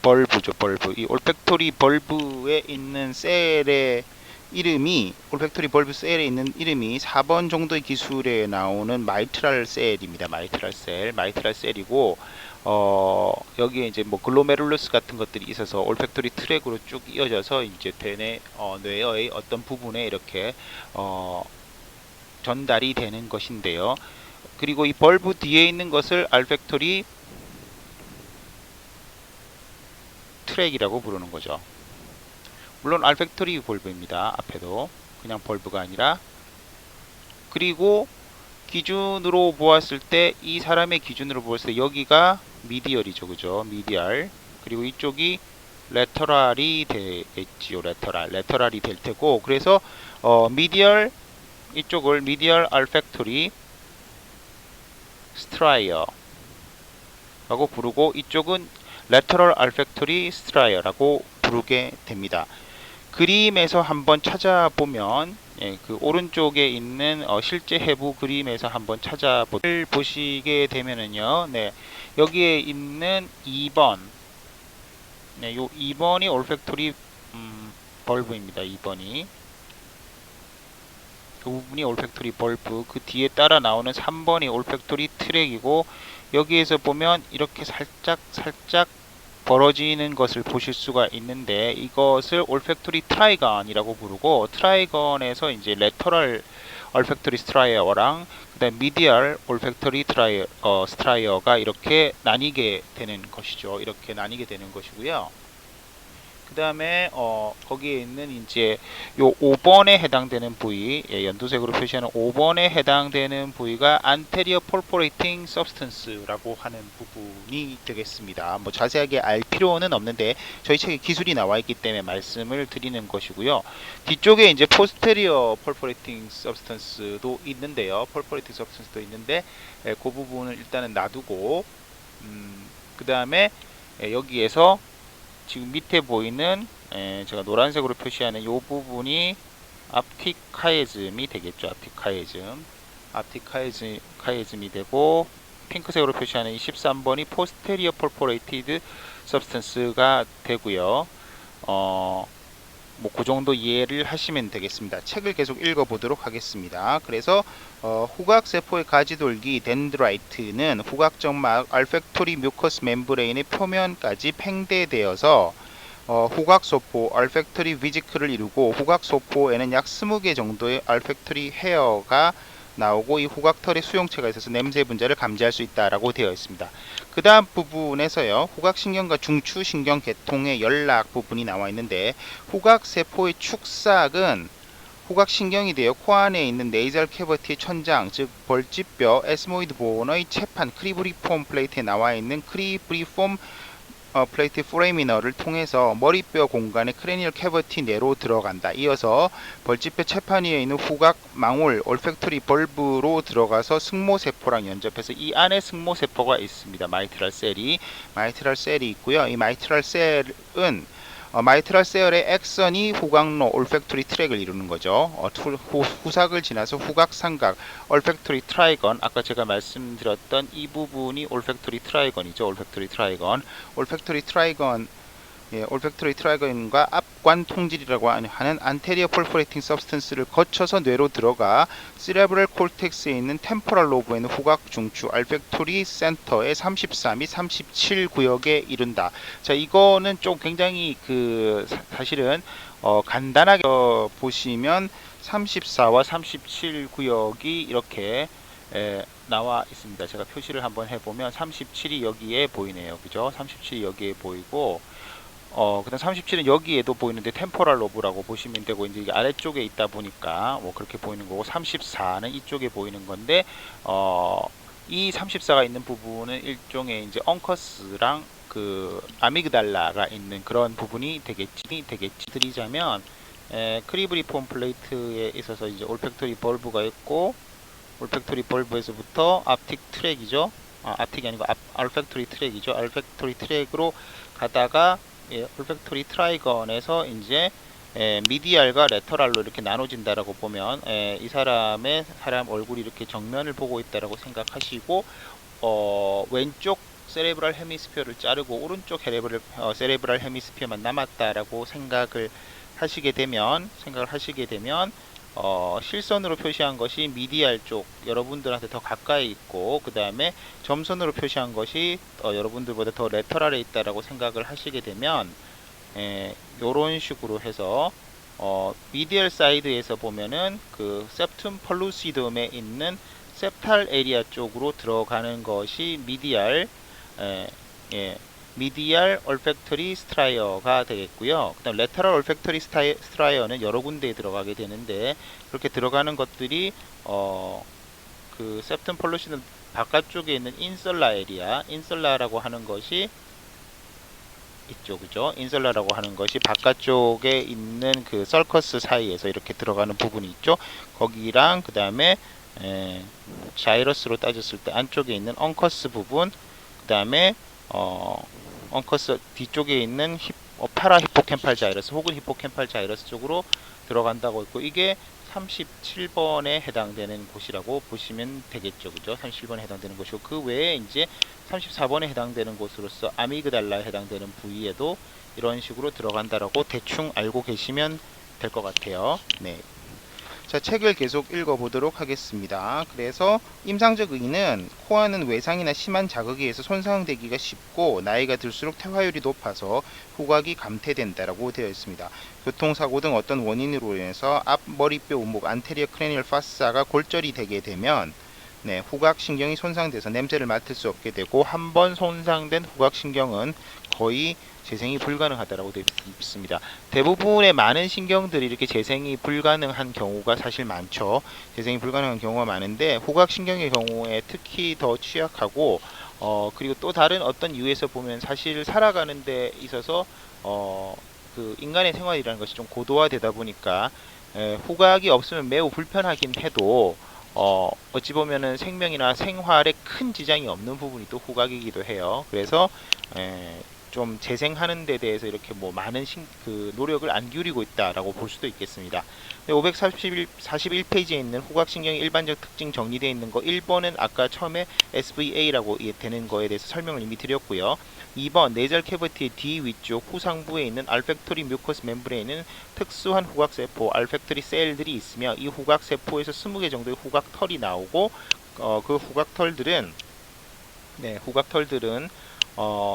Speaker 1: 벌브죠. 벌브. 이 올팩토리 벌브에 있는 셀의 이름이 올팩토리 벌브 셀에 있는 이름이 4번 정도의 기술에 나오는 마이트랄 셀입니다. 마이트랄 셀이고 여기에 이제 뭐 글로메룰러스 같은 것들이 있어서 올팩토리 트랙으로 쭉 이어져서 이제 뇌의 어떤 부분에 이렇게 전달이 되는 것인데요. 그리고 이 벌브 뒤에 있는 것을 알팩토리 트랙이라고 부르는 거죠. 물론 알팩토리 벌브입니다. 앞에도 그냥 벌브가 아니라. 그리고 기준으로 보았을 때 이 사람의 기준으로 보았을 때 여기가 미디얼이죠. 그죠? 미디얼. 그리고 이쪽이 레터럴이 되겠지요. 레터럴이 될 테고 그래서 미디얼 이쪽을 미디얼 알팩토리 스트라이어 라고 부르고 이쪽은 레터럴 알팩토리 스트라이어라고 부르게 됩니다. 그림에서 한번 찾아보면 그 오른쪽에 있는 실제 해부 그림에서 한번 보시게 되면은요, 네, 여기에 있는 2번, 네, 요 2번이 올팩토리 벌브입니다. 2번이. 그 부분이 올팩토리 벌브, 그 뒤에 따라 나오는 3번이 올팩토리 트랙이고, 여기에서 보면 이렇게 살짝 벌어지는 것을 보실 수가 있는데, 이것을 올팩토리 트라이건이라고 부르고, 트라이건에서 이제 레터럴 올팩토리 스트라이어랑 그다음 미디얼 올팩토리 스트라이어가 이렇게 나뉘게 되는 것이죠. 이렇게 나뉘게 되는 것이고요. 그 다음에 거기에 있는 이제 요 5번에 해당되는 부위, 연두색으로 표시하는 5번에 해당되는 부위가 anterior perforating substance라고 하는 부분이 되겠습니다. 뭐 자세하게 알 필요는 없는데 저희 책에 기술이 나와 있기 때문에 말씀을 드리는 것이고요. 뒤쪽에 이제 posterior perforating substance도 있는데요. perforating substance도 있는데 그 부분을 일단은 놔두고 그 다음에 여기에서 지금 밑에 보이는 제가 노란색으로 표시하는 이 부분이 앞티카이즘이 되겠죠. 앞티카이즘이 되고, 핑크색으로 표시하는 이 13번이 posterior perforated substance가 되고요. 뭐 그 정도 이해를 하시면 되겠습니다. 책을 계속 읽어보도록 하겠습니다. 그래서 후각세포의 가지돌기 덴드라이트는 후각점막 알팩토리 뮤커스 멤브레인의 표면까지 팽대되어서 후각소포 알팩토리 비지클을 이루고, 후각소포에는 약 20개 정도의 알팩토리 헤어가 나오고, 이 후각털의 수용체가 있어서 냄새 분자를 감지할 수 있다라고 되어 있습니다. 그 다음 부분에서요, 후각신경과 중추신경 계통의 연락 부분이 나와 있는데, 후각세포의 축삭은 후각신경이 되어 코 안에 있는 네이절 캐버티의 천장, 즉 벌집뼈 에스모이드 본의 채판 크리브리폼 플레이트에 나와 있는 크리브리폼 플레이트 포레미너를 통해서 머리뼈 공간의 크레니얼 캐버티 내로 들어간다. 이어서 벌집뼈 채판 위에 있는 후각 망울 올팩토리 벌브로 들어가서 승모세포랑 연접해서 이 안에 승모세포가 있습니다. 마이트랄 셀이 있고요. 이 마이트랄 셀은 마이트랄 세열의 액선이 후각로 올팩토리 트랙을 이루는 거죠. 후삭을 지나서 후각삼각 올팩토리 트라이건, 아까 제가 말씀드렸던 이 부분이 올팩토리 트라이건이죠. 올팩토리 트라이건과 앞관 통질이라고 하는 안테리어 폴포레이팅 서브스턴스를 거쳐서 뇌로 들어가 시레브럴 콜텍스에 있는 템포럴 로브에는 후각 중추 알팩토리 센터의 34 및 37 구역에 이른다. 자, 이거는 좀 굉장히 사실은 간단하게 보시면 34와 37 구역이 이렇게 나와 있습니다. 제가 표시를 한번 해보면 37이 여기에 보이네요. 그죠? 37이 여기에 보이고, 그다음 37은 여기에도 보이는데 템포럴 로브라고 보시면 되고, 이제 이게 아래쪽에 있다 보니까 뭐 그렇게 보이는 거고, 34는 이쪽에 보이는 건데, 이 34가 있는 부분은 일종의 이제 엉커스랑 그 아미그달라가 있는 그런 부분이 되겠지 드리자면, 크리브리폼 플레이트에 있어서 이제 올팩토리 벌브가 있고, 올팩토리 벌브에서부터 앞틱 트랙이죠. 앞틱이 아니고 알팩토리 트랙이죠. 알팩토리 트랙으로 가다가 올팩토리 트라이건에서 이제 미디알과 레터랄로 이렇게 나눠진다라고 보면, 이 사람 얼굴이 이렇게 정면을 보고 있다라고 생각하시고, 왼쪽 세레브랄 헤미스피어를 자르고 오른쪽 세레브랄 헤미스피어만 남았다라고 생각을 하시게 되면 실선으로 표시한 것이 미디알 쪽 여러분들한테 더 가까이 있고, 그 다음에 점선으로 표시한 것이 여러분들보다 더 레터럴에 있다라고 생각을 하시게 되면, 요런 식으로 해서 미디얼 사이드에서 보면은 그 septum pellucidum에 있는 septal 에리아 쪽으로 들어가는 것이 미디알 올팩토리 스트라이어가 되겠고요. 그 다음 레터럴 올팩토리 스트라이어는 여러 군데에 들어가게 되는데, 그렇게 들어가는 것들이 그 septum pellucidum 바깥쪽에 있는 인설라라고 하는 것이 있죠. 그죠? 인설라라고 하는 것이 바깥쪽에 있는 그 썰커스 사이에서 이렇게 들어가는 부분이 있죠. 거기랑 그 다음에 자이러스로 따졌을 때 안쪽에 있는 엉커스 부분, 그 다음에 엉커스 뒤쪽에 있는 파라 히포캠팔 자이러스 혹은 히포캠팔 자이러스 쪽으로 들어간다고 있고, 이게 37번에 해당되는 곳이라고 보시면 되겠죠. 그죠? 37번에 해당되는 곳이고, 그 외에 이제 34번에 해당되는 곳으로서 아미그달라에 해당되는 부위에도 이런 식으로 들어간다라고 대충 알고 계시면 될 것 같아요. 네. 자, 책을 계속 읽어보도록 하겠습니다. 그래서 임상적 의의는 코아는 외상이나 심한 자극에 의해서 손상되기가 쉽고 나이가 들수록 퇴화율이 높아서 후각이 감퇴된다라고 되어 있습니다. 교통사고 등 어떤 원인으로 인해서 앞 머리뼈 우목 안테리어 크레니얼 파사가 골절이 되게 되면 후각신경이 손상돼서 냄새를 맡을 수 없게 되고, 한 번 손상된 후각신경은 거의 재생이 불가능하다고 되어 있습니다. 대부분의 많은 신경들이 이렇게 재생이 불가능한 경우가 사실 많죠. 재생이 불가능한 경우가 많은데 후각신경의 경우에 특히 더 취약하고, 그리고 또 다른 어떤 이유에서 보면 사실 살아가는 데 있어서 그 인간의 생활이라는 것이 좀 고도화되다 보니까 후각이 없으면 매우 불편하긴 해도 어찌 보면은 생명이나 생활에 큰 지장이 없는 부분이 또 후각이기도 해요. 그래서 좀 재생하는 데 대해서 이렇게 뭐 많은 그 노력을 안 기울이고 있다라고 볼 수도 있겠습니다. 541페이지에 있는 후각신경의 일반적 특징 정리되어 있는 거 1번은 아까 처음에 SVA라고 되는 거에 대해서 설명을 이미 드렸고요. 2번 내절 캐비티의 뒤 위쪽 후상부에 있는 알팩토리 뮤커스 멤브레인은 특수한 후각세포 알팩토리 셀들이 있으며 이 후각세포에서 20개 정도의 후각털이 나오고, 그 후각털들은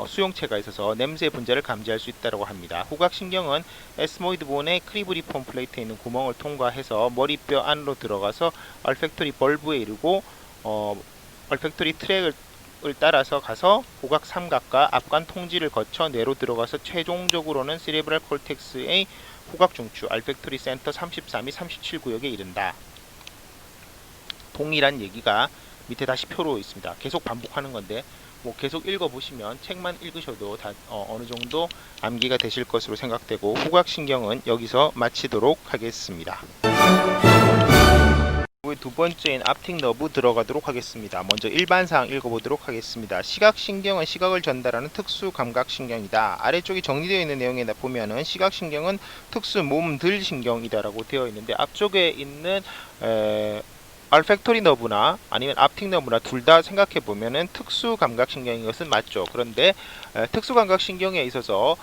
Speaker 1: 수용체가 있어서 냄새 분자를 감지할 수 있다고 합니다. 후각신경은 에스모이드 본의 크리브리폼 플레이트에 있는 구멍을 통과해서 머리뼈 안으로 들어가서 얼팩토리 벌브에 이르고 얼팩토리 트랙을 따라서 가서 후각 삼각과 앞관 통지를 거쳐 뇌로 들어가서 최종적으로는 세레브랄 콜텍스의 후각 중추 알팩토리 센터 33이 37구역에 이른다. 동일한 얘기가 밑에 다시 표로 있습니다. 계속 반복하는 건데 뭐 계속 읽어보시면 책만 읽으셔도 다 어느 정도 암기가 되실 것으로 생각되고, 후각신경은 여기서 마치도록 하겠습니다. 두 번째인 앞틱 너브 들어가도록 하겠습니다. 먼저 일반사항 읽어보도록 하겠습니다. 시각신경은 시각을 전달하는 특수 감각신경이다. 아래쪽에 정리되어 있는 내용에 보면은 시각신경은 특수 몸들 신경이다라고 되어 있는데, 앞쪽에 있는 알팩토리 너브나 아니면 앞틱 너브나 둘 다 생각해 보면은 특수 감각신경인 것은 맞죠. 그런데 특수 감각신경에 있어서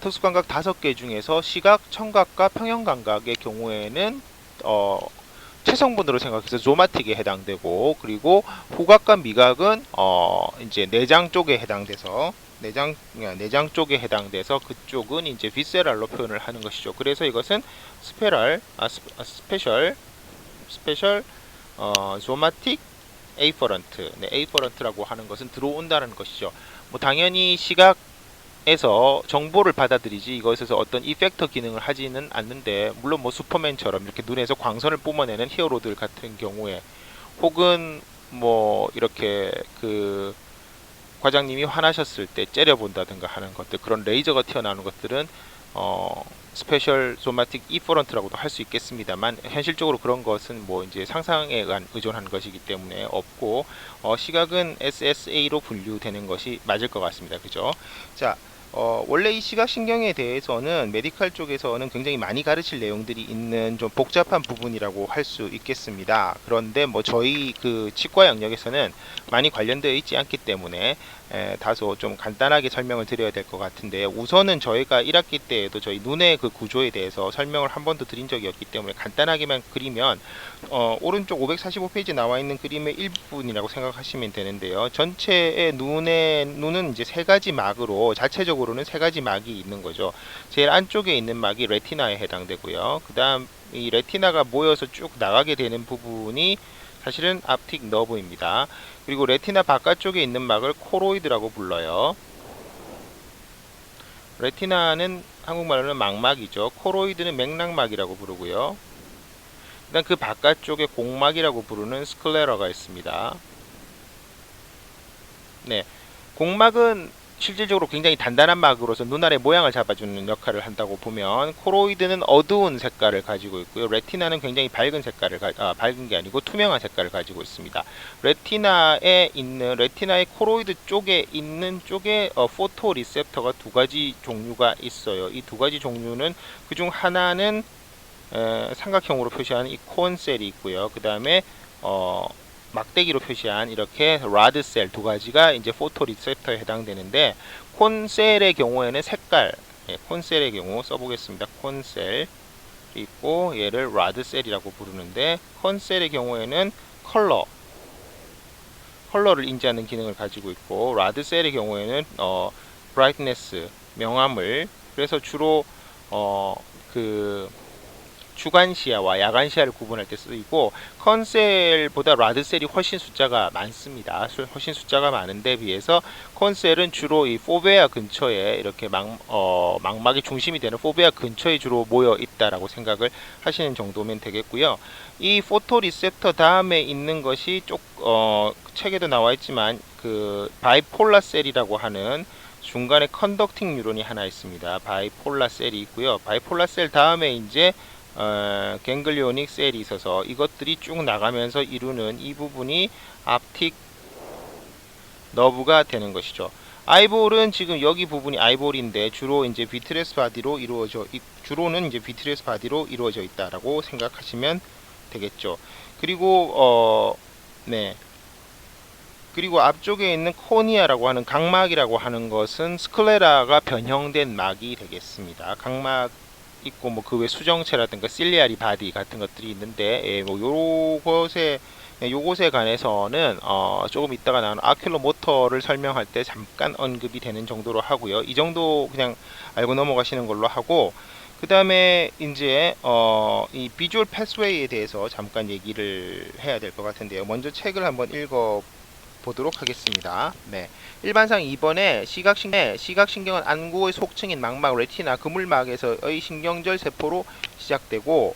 Speaker 1: 특수 감각 5개 중에서 시각, 청각과 평형 감각의 경우에는 체성분으로 생각해서 조마틱에 해당되고, 그리고 후각과 미각은 이제 내장 쪽에 해당돼서 내장 쪽에 해당돼서 그쪽은 이제 비세랄로 표현을 하는 것이죠. 그래서 이것은 스페셜 조마틱 에이퍼런트, 에이퍼런트라고 하는 것은 들어온다는 것이죠. 뭐 당연히 시각에서 정보를 받아들이지 이것에서 어떤 이펙터 기능을 하지는 않는데, 물론 뭐 슈퍼맨처럼 이렇게 눈에서 광선을 뿜어내는 히어로들 같은 경우에, 혹은 뭐 이렇게 그 과장님이 화나셨을 때 째려본다든가 하는 것들, 그런 레이저가 튀어나오는 것들은 스페셜 소마틱 이퍼런트라고도 할 수 있겠습니다만, 현실적으로 그런 것은 뭐 이제 상상에 의존한 것이기 때문에 없고, 시각은 SSA로 분류되는 것이 맞을 것 같습니다. 그죠? 자, 원래 이 시각신경에 대해서는 메디컬 쪽에서는 굉장히 많이 가르칠 내용들이 있는 좀 복잡한 부분이라고 할 수 있겠습니다. 그런데 뭐 저희 그 치과 영역에서는 많이 관련되어 있지 않기 때문에 다소 좀 간단하게 설명을 드려야 될 것 같은데, 우선은 저희가 1학기 때에도 저희 눈의 그 구조에 대해서 설명을 한 번도 드린 적이 없기 때문에 간단하게만 그리면 오른쪽 545페이지 나와 있는 그림의 일부분이라고 생각하시면 되는데요. 전체의 눈은 이제 3가지 막으로, 자체적으로는 3가지 막이 있는 거죠. 제일 안쪽에 있는 막이 레티나에 해당되고요. 그 다음 이 레티나가 모여서 쭉 나가게 되는 부분이 사실은 앞틱 너브입니다. 그리고 레티나 바깥쪽에 있는 막을 코로이드라고 불러요. 레티나는 한국말로는 망막이죠. 코로이드는 맥락막이라고 부르고요. 일단 그 바깥쪽에 공막이라고 부르는 스클레라가 있습니다. 네, 공막은 실질적으로 굉장히 단단한 막으로서 눈알의 모양을 잡아주는 역할을 한다고 보면, 코로이드는 어두운 색깔을 가지고 있고요. 레티나는 굉장히 밝은 색깔을 밝은 게 아니고 투명한 색깔을 가지고 있습니다. 레티나의 코로이드 쪽에 있는 쪽에 포토 리셉터가 2가지 종류가 있어요. 이 2가지 종류는, 그중 하나는 삼각형으로 표시한 이 콘셀이 있고요. 그 다음에 막대기로 표시한 이렇게 라드셀 두 가지가 이제 포토 리셉터에 해당되는데, 콘셀의 경우에는 색깔, 콘셀의 경우 써보겠습니다. 콘셀 있고 얘를 라드셀이라고 부르는데, 콘셀의 경우에는 컬러를 인지하는 기능을 가지고 있고, 라드셀의 경우에는 브라이트네스, 명암을, 그래서 주로 그 주간 시야와 야간 시야를 구분할 때 쓰이고, 컨셀보다 라드셀이 훨씬 숫자가 많습니다. 훨씬 숫자가 많은데 비해서 컨셀은 주로 이 포베아 근처에 이렇게 망막의 중심이 되는 포베아 근처에 주로 모여 있다라고 생각을 하시는 정도면 되겠고요. 이 포토 리셉터 다음에 있는 것이 책에도 나와 있지만 그 바이폴라 셀이라고 하는 중간에 컨덕팅 뉴런이 하나 있습니다. 바이폴라 셀이 있고요. 바이폴라 셀 다음에 이제 갱글리오닉 셀이 있어서 이것들이 쭉 나가면서 이루는 이 부분이 앞틱 너브가 되는 것이죠. 아이볼은 지금 여기 부분이 아이볼인데 주로 이제 비트레스 바디로 주로는 이제 비트레스 바디로 이루어져 있다라고 생각하시면 되겠죠. 그리고 그리고 앞쪽에 있는 코니아라고 하는 각막이라고 하는 것은 스클레라가 변형된 막이 되겠습니다. 각막 있고 뭐 그 외 수정체라든가 실리아리 바디 같은 것들이 있는데, 뭐 요것에 관해서는 조금 이따가 나오는 아큘러 모터를 설명할 때 잠깐 언급이 되는 정도로 하고요. 이 정도 그냥 알고 넘어가시는 걸로 하고, 그 다음에 이제 이 비주얼 패스웨이에 대해서 잠깐 얘기를 해야 될 것 같은데요. 먼저 책을 한번 읽어 보도록 하겠습니다. 일반상 이번에 시각신경은 안구의 속층인 망막, 레티나, 그물막에서의 신경절 세포로 시작되고,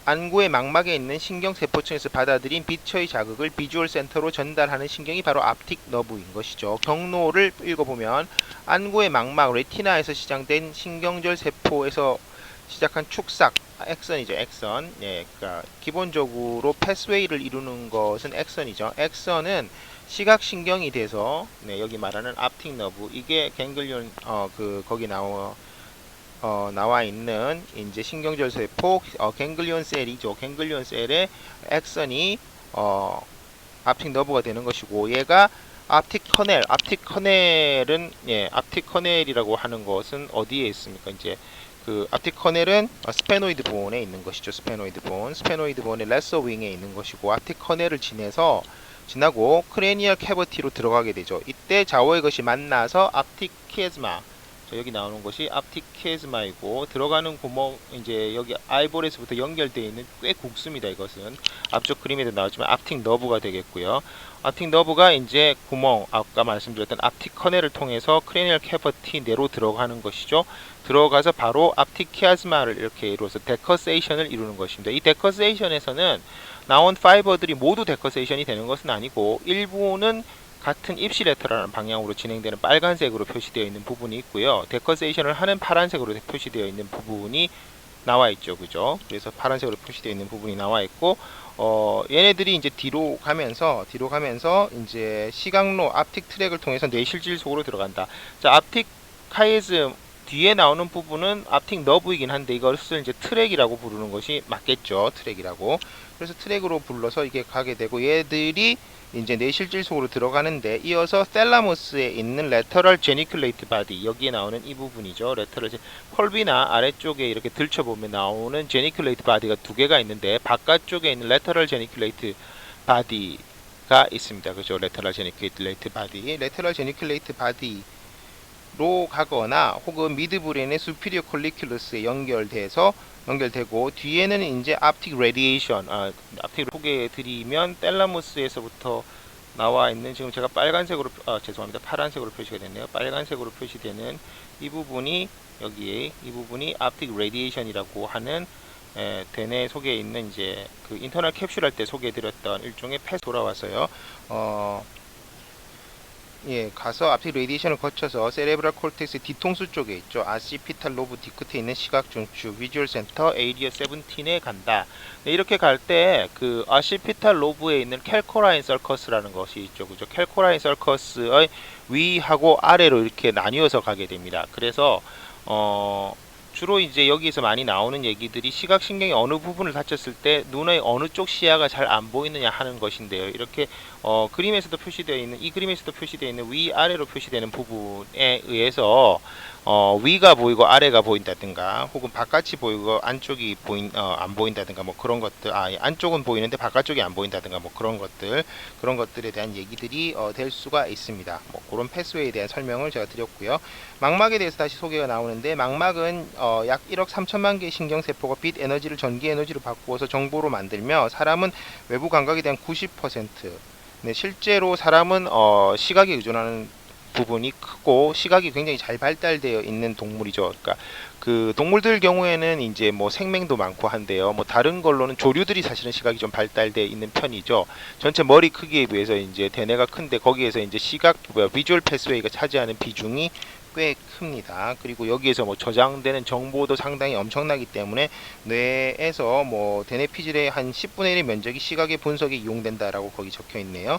Speaker 1: 안구의 망막에 있는 신경세포층에서 받아들인 빛의 자극을 비주얼 센터로 전달하는 신경이 바로 앞틱 너브인 것이죠. 경로를 읽어보면 안구의 망막, 레티나에서 시작된 신경절 세포에서 시작한 축삭, 액선이죠. 액선. 그러니까 기본적으로 패스웨이를 이루는 것은 액선이죠. 액선은 시각신경이 돼서 여기 말하는 앞틱 너브, 이게 갱글리온 거기 나와 있는 이제 신경절 세포 갱글리온 셀이죠. 갱글리온 셀의 액선이 앞틱 너브가 되는 것이고, 얘가 앞틱 커넬은 앞틱 커넬이라고 하는 것은 어디에 있습니까? 이제 그 앞틱 커넬은 스페노이드 본에 있는 것이죠. 스페노이드 본의 레서 윙에 있는 것이고, 앞틱 커넬을 지나고 크레니얼 캐버티로 들어가게 되죠. 이때 좌우의 것이 만나서 앞틱 키에즈마, 여기 나오는 것이 앞틱 키에즈마이고, 들어가는 구멍 이제 여기 아이볼에서부터 연결되어 있는 꽤 굵습니다. 이것은 앞쪽 그림에도 나왔지만 앞틱 너브가 되겠고요. 앞틱 너브가 이제 구멍, 아까 말씀드렸던 앞틱 커넬을 통해서 크레니얼 캐버티 내로 들어가는 것이죠. 들어가서 바로 앞틱 키아즈마를 이렇게 이루어서 데커세이션을 이루는 것입니다. 이 데커세이션에서는 나온 파이버들이 모두 데커세이션이 되는 것은 아니고, 일부는 같은 입시 레터라는 방향으로 진행되는 빨간색으로 표시되어 있는 부분이 있고요. 데커세이션을 하는 파란색으로 표시되어 있는 부분이 나와 있죠. 그죠? 그래서 파란색으로 표시되어 있는 부분이 나와 있고, 얘네들이 이제 뒤로 가면서 이제 시각로 앞틱 트랙을 통해서 뇌실질 속으로 들어간다. 자, 앞틱 카이즘 뒤에 나오는 부분은 앞틱 너브이긴 한데, 이것을 이제 트랙이라고 부르는 것이 맞겠죠. 트랙이라고. 그래서 트랙으로 불러서 이게 가게 되고, 얘들이 이제 뇌실질 속으로 들어가는데, 이어서 셀라모스에 있는 레터럴 제니큘레이트 바디, 여기에 나오는 이 부분이죠. 펄비나 아래쪽에 이렇게 들춰보면 나오는 제니큘레이트 바디가 두 개가 있는데, 바깥쪽에 있는 레터럴 제니큘레이트 바디가 있습니다. 그죠? 레터럴 제니큘레이트 바디 로 가거나 혹은 미드브레인의 수피리어 콜리큘러스에 연결되고, 뒤에는 이제 앞틱 레디에이션, 앞틱 소개해 드리면 텔라무스에서부터 나와 있는, 지금 제가 빨간색으로 죄송합니다, 파란색으로 표시가 됐네요. 빨간색으로 표시되는 이 부분이, 여기에 이 부분이 앞틱 레디에이션이라고 하는 대뇌 속에 있는 이제 그 인터널 캡슐 할 때 소개해 드렸던 일종의 패스 돌아와서요. 가서 앞틱 레디에이션을 거쳐서 세레브랄 콜텍스 뒤통수 쪽에 있죠. 아시피탈 로브 뒤끝에 있는 시각 중추 비주얼 센터 에이리어 17에 간다. 이렇게 갈 때 그 아시피탈 로브에 있는 캘코라인 서커스라는 것이 있죠. 그죠? 캘코라인 서커스의 위하고 아래로 이렇게 나뉘어서 가게 됩니다. 그래서
Speaker 2: 주로 이제 여기에서 많이 나오는 얘기들이 시각신경의 어느 부분을 다쳤을 때 눈의 어느 쪽 시야가 잘 안 보이느냐 하는 것인데요. 이렇게 그림에서도 표시되어 있는 이 그림에서도 표시되어 있는 위아래로 표시되는 부분에 의해서 위가 보이고 아래가 보인다든가 혹은 바깥이 보이고 안쪽이 안 보인다든가 뭐 그런 것들, 안쪽은 보이는데 바깥쪽이 안 보인다든가 뭐 그런 것들에 대한 얘기들이 될 수가 있습니다. 뭐 그런 패스웨이에 대한 설명을 제가 드렸고요. 망막에 대해서 다시 소개가 나오는데, 망막은 약 1억 3천만 개의 신경세포가 빛 에너지를 전기 에너지로 바꾸어서 정보로 만들며 사람은 외부 감각에 대한 90%, 네, 실제로 사람은 시각에 의존하는 부분이 크고 시각이 굉장히 잘 발달되어 있는 동물이죠. 그러니까 그 동물들 경우에는 이제 뭐 생맹도 많고 한데요. 뭐 다른 걸로는 조류들이 사실은 시각이 좀 발달되어 있는 편이죠. 전체 머리 크기에 비해서 이제 대뇌가 큰데 거기에서 이제 비주얼 패스웨이가 차지하는 비중이 꽤 큽니다. 그리고 여기에서 뭐 저장되는 정보도 상당히 엄청나기 때문에 뇌에서 뭐 대뇌 피질의 한 10분의 1의 면적이 시각의 분석에 이용된다라고 거기 적혀 있네요.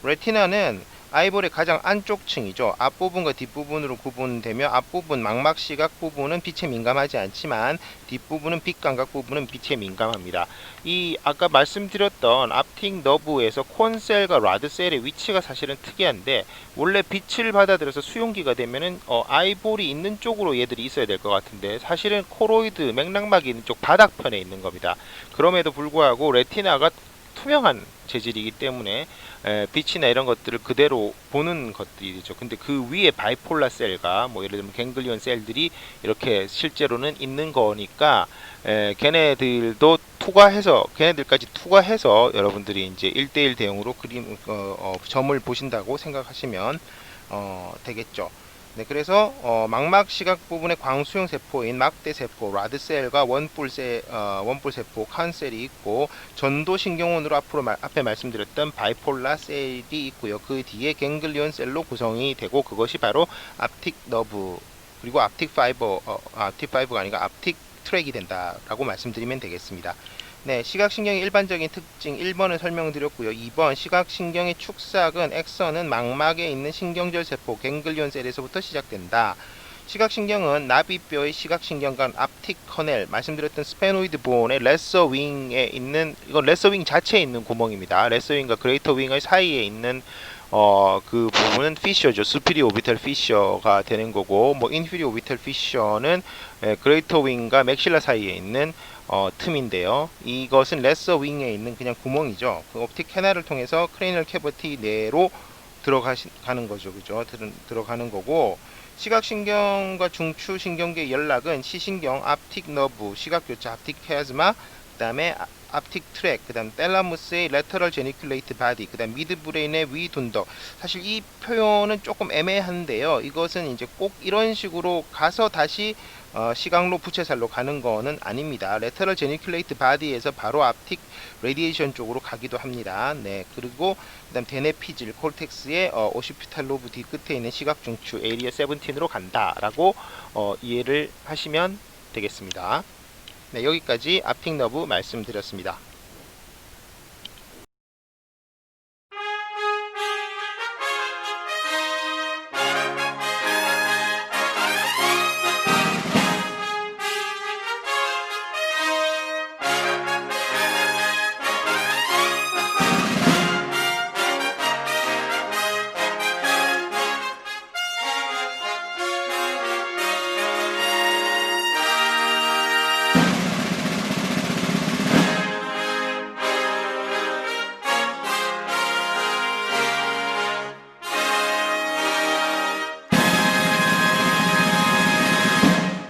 Speaker 2: 레티나는 아이볼의 가장 안쪽 층이죠. 앞부분과 뒷부분으로 구분되며 앞부분 망막 시각 부분은 빛에 민감하지 않지만 뒷부분은 빛 감각 부분은 빛에 민감합니다. 이 아까 말씀드렸던 앞틱 너브에서 콘셀과 라드셀의 위치가 사실은 특이한데, 원래 빛을 받아들여서 수용기가 되면은 아이볼이 있는 쪽으로 얘들이 있어야 될 것 같은데 사실은 코로이드 맥락막이 있는 쪽 바닥편에 있는 겁니다. 그럼에도 불구하고 레티나가 투명한 재질이기 때문에 빛이나 이런 것들을 그대로 보는 것들이죠. 근데 그 위에 바이폴라 셀과 뭐 예를 들면 갱글리온 셀들이 이렇게 실제로는 있는 거니까 걔네들까지 투과해서 여러분들이 이제 1대1 대응으로 점을 보신다고 생각하시면 되겠죠. 네, 그래서 망막 시각 부분의 광수형 세포인 막대 세포, 라드셀과 원뿔 세포, 칸셀이 있고, 전도 신경원으로 앞에 말씀드렸던 바이폴라 셀이 있고요. 그 뒤에 갱글리온 셀로 구성이 되고, 그것이 바로 앞틱 너브, 그리고 앞틱 파이버가 아니라 앞틱 트랙이 된다라고 말씀드리면 되겠습니다. 네, 시각신경의 일반적인 특징 1번을 설명드렸고요. 2번, 시각신경의 축삭은 액선은 망막에 있는 신경절 세포 갱글리온 셀에서부터 시작된다. 시각신경은 나비뼈의 시각신경관 앞틱 커넬, 말씀드렸던 스페노이드 본의 레서 윙에 있는, 이건 레서 윙 자체에 있는 구멍입니다. 레서 윙과 그레이터 윙의 사이에 있는 그 부분은 피셔죠. 수피리어 오비탈 피셔가 되는 거고, 뭐 인피리어 오비탈 피셔는 그레이터 윙과 맥실라 사이에 있는 틈인데요. 이것은 레서 윙에 있는 그냥 구멍이죠. 그 옵틱 캐널을 통해서 크레니얼 캐버티 내로 들어가는 거죠. 그죠? 들어가는 거고, 시각신경과 중추신경계의 연락은 시신경, 앞틱 너브, 시각교차, 앞틱 페아즈마, 그 다음에 앞틱 트랙, 그 다음 텔라무스의 레터럴 제니큘레이트 바디, 그 다음 미드브레인의 위둔덕. 사실 이 표현은 조금 애매한데요. 이것은 이제 꼭 이런 식으로 가서 다시 시각로 부채살로 가는 거는 아닙니다. 레터럴 제니큘레이트 바디에서 바로 앞틱 레디에이션 쪽으로 가기도 합니다. 네, 그리고 그다음 대뇌 피질 콜텍스의 오시피탈 로브 뒤끝에 있는 시각 중추 에리어 17으로 간다라고 이해를 하시면 되겠습니다. 네, 여기까지 앞틱 너브 말씀드렸습니다.